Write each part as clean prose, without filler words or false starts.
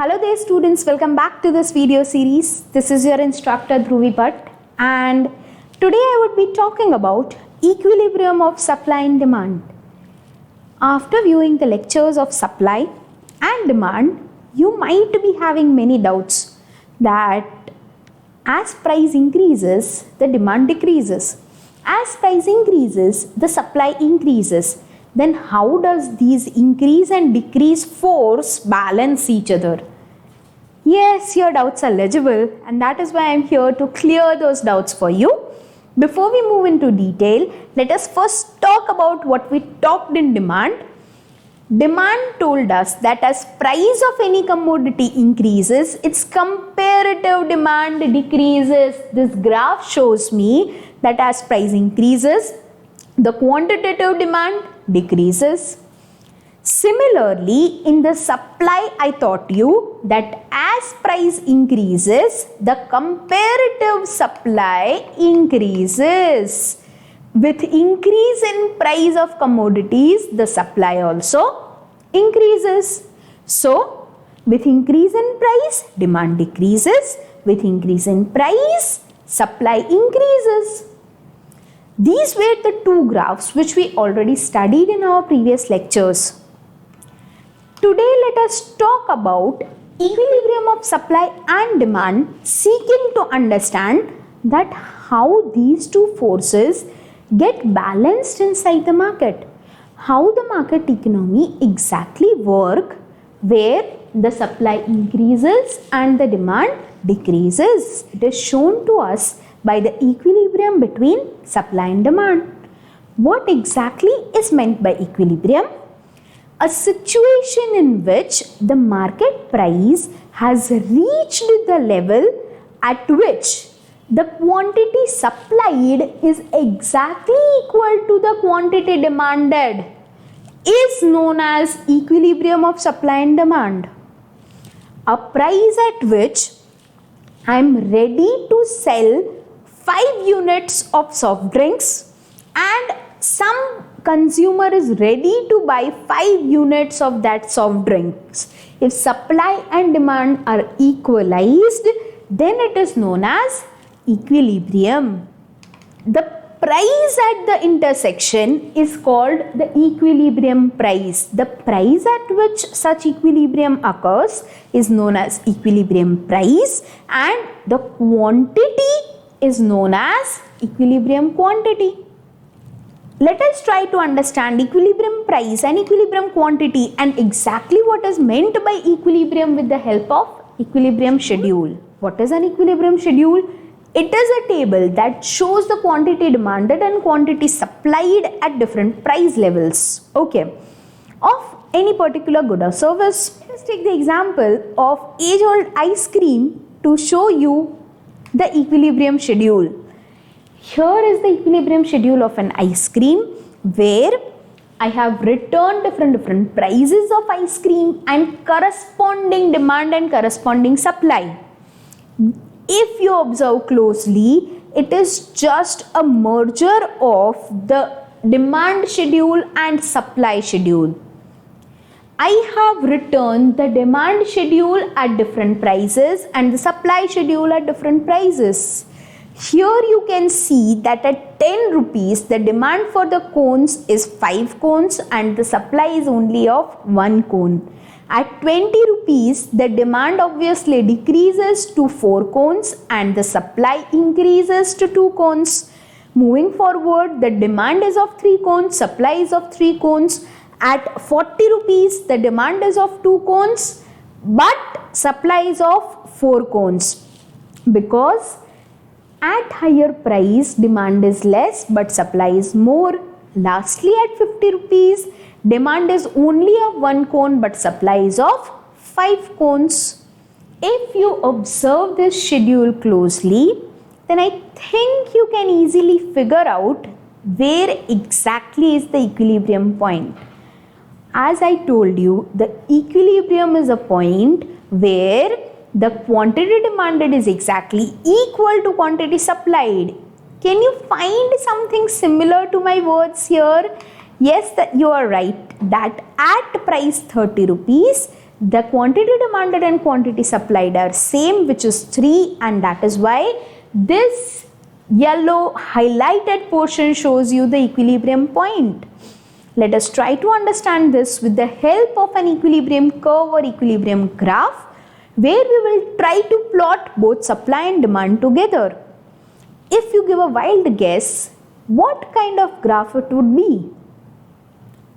Hello there students, welcome back to this video series. This is your instructor Dhruvi Bhatt, and today I would be talking about equilibrium of supply and demand. After viewing the lectures of supply and demand, you might be having many doubts that as price increases, the demand decreases. As price increases, the supply increases. Then how does these increase and decrease force balance each other? Yes, your doubts are legible, and that is why I am here to clear those doubts for you. Before we move into detail, let us first talk about what we talked in demand. Demand told us that as price of any commodity increases, its comparative demand decreases. This graph shows me that as price increases, the quantitative demand decreases. Similarly, in the supply, I taught you that as price increases, the comparative supply increases. With increase in price of commodities, the supply also increases. So, with increase in price, demand decreases. With increase in price, supply increases. These were the two graphs which we already studied in our previous lectures. Today, let us talk about equilibrium of supply and demand, seeking to understand that how these two forces get balanced inside the market. How the market economy exactly work where the supply increases and the demand decreases. It is shown to us by the equilibrium between supply and demand. What exactly is meant by equilibrium? A situation in which the market price has reached the level at which the quantity supplied is exactly equal to the quantity demanded is known as equilibrium of supply and demand. A price at which I am ready to sell 5 units of soft drinks and some consumer is ready to buy 5 units of that soft drinks. If supply and demand are equalized, then it is known as equilibrium. The price at the intersection is called the equilibrium price. The price at which such equilibrium occurs is known as equilibrium price, and the quantity is known as equilibrium quantity. Let us try to understand equilibrium price and equilibrium quantity and exactly what is meant by equilibrium with the help of equilibrium schedule. What is an equilibrium schedule? It is a table that shows the quantity demanded and quantity supplied at different price levels, of any particular good or service. Let us take the example of age-old ice cream to show you the equilibrium schedule. Here is the equilibrium schedule of an ice cream where I have written different prices of ice cream and corresponding demand and corresponding supply. If you observe closely, it is just a merger of the demand schedule and supply schedule. I have written the demand schedule at different prices and the supply schedule at different prices. Here you can see that at 10 rupees the demand for the cones is 5 cones and the supply is only of 1 cone. At 20 rupees the demand obviously decreases to 4 cones and the supply increases to 2 cones. Moving forward, the demand is of 3 cones, supply is of 3 cones. At 40 rupees the demand is of 2 cones but supply is of 4 cones, because at higher price, demand is less but supply is more. Lastly, at 50 rupees, demand is only of 1 cone but supply is of 5 cones. If you observe this schedule closely, then I think you can easily figure out where exactly is the equilibrium point. As I told you, the equilibrium is a point where the quantity demanded is exactly equal to quantity supplied. Can you find something similar to my words here? Yes, you are right that at price 30 rupees, the quantity demanded and quantity supplied are same, which is 3, and that is why this yellow highlighted portion shows you the equilibrium point. Let us try to understand this with the help of an equilibrium curve or equilibrium graph, where we will try to plot both supply and demand together. If you give a wild guess, what kind of graph it would be?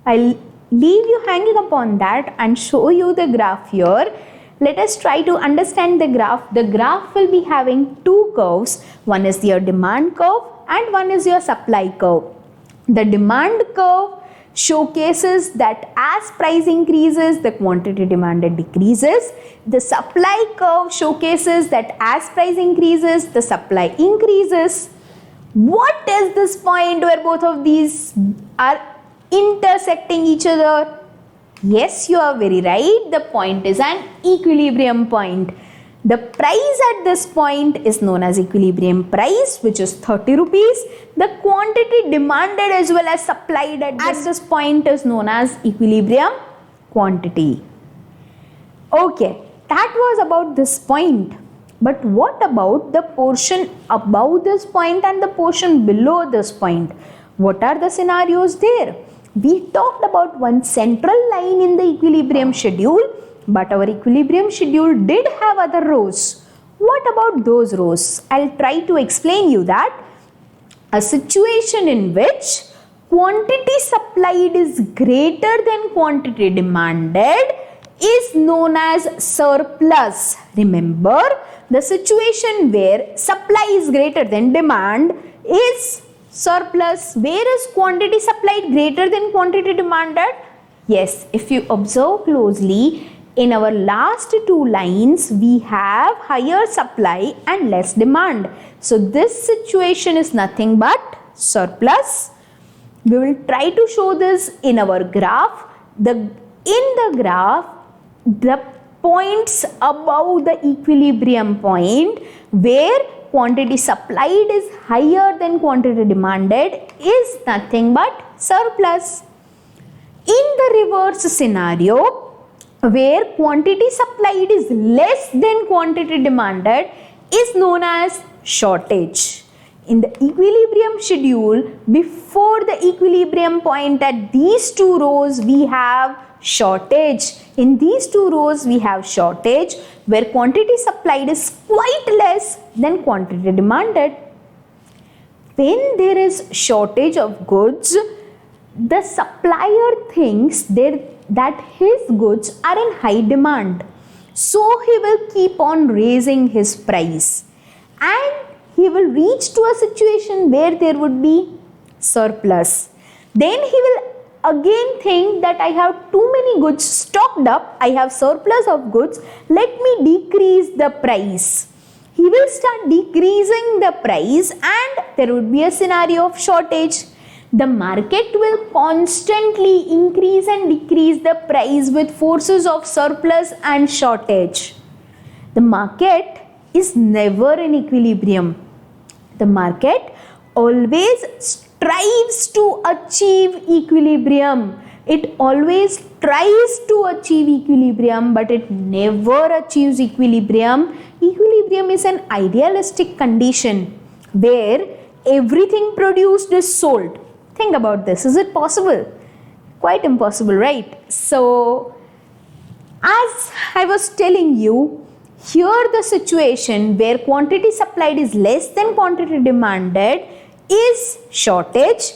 I'll leave you hanging upon that and show you the graph here. Let us try to understand the graph. The graph will be having two curves. One is your demand curve and one is your supply curve. The demand curve showcases that as price increases, the quantity demanded decreases. The supply curve showcases that as price increases, the supply increases. What is this point where both of these are intersecting each other? Yes, you are very right. The point is an equilibrium point. The price at this point is known as equilibrium price, which is 30 rupees. The quantity demanded as well as supplied at this point is known as equilibrium quantity. Okay, that was about this point. But what about the portion above this point and the portion below this point? What are the scenarios there? We talked about one central line in the equilibrium schedule, but our equilibrium schedule did have other rows. What about those rows? I'll try to explain you that. A situation in which quantity supplied is greater than quantity demanded is known as surplus. Remember, the situation where supply is greater than demand is surplus. Where is quantity supplied greater than quantity demanded? Yes, if you observe closely, in our last two lines, we have higher supply and less demand. So this situation is nothing but surplus. We will try to show this in our graph. In the graph, the points above the equilibrium point where quantity supplied is higher than quantity demanded is nothing but surplus. In the reverse scenario, where quantity supplied is less than quantity demanded is known as shortage. In the equilibrium schedule, before the equilibrium point at these two rows, we have shortage. In these two rows, we have shortage where quantity supplied is quite less than quantity demanded. When there is shortage of goods, the supplier thinks that his goods are in high demand. So he will keep on raising his price and he will reach to a situation where there would be surplus. Then he will again think that I have too many goods stocked up, I have surplus of goods, let me decrease the price. He will start decreasing the price and there would be a scenario of shortage. The market will constantly increase and decrease the price with forces of surplus and shortage. The market is never in equilibrium. The market always strives to achieve equilibrium. It always tries to achieve equilibrium, but it never achieves equilibrium. Equilibrium is an idealistic condition where everything produced is sold. Think about this. Is it possible? Quite impossible, right? So, as I was telling you, here the situation where quantity supplied is less than quantity demanded is shortage.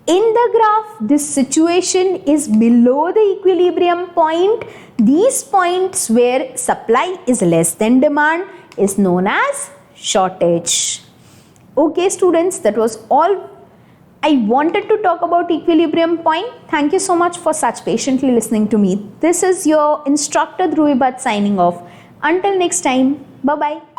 In the graph, this situation is below the equilibrium point. These points where supply is less than demand is known as shortage. Okay, students, that was all I wanted to talk about equilibrium point. Thank you so much for such patiently listening to me. This is your instructor Dhruvi Bhatt signing off. Until next time, bye-bye.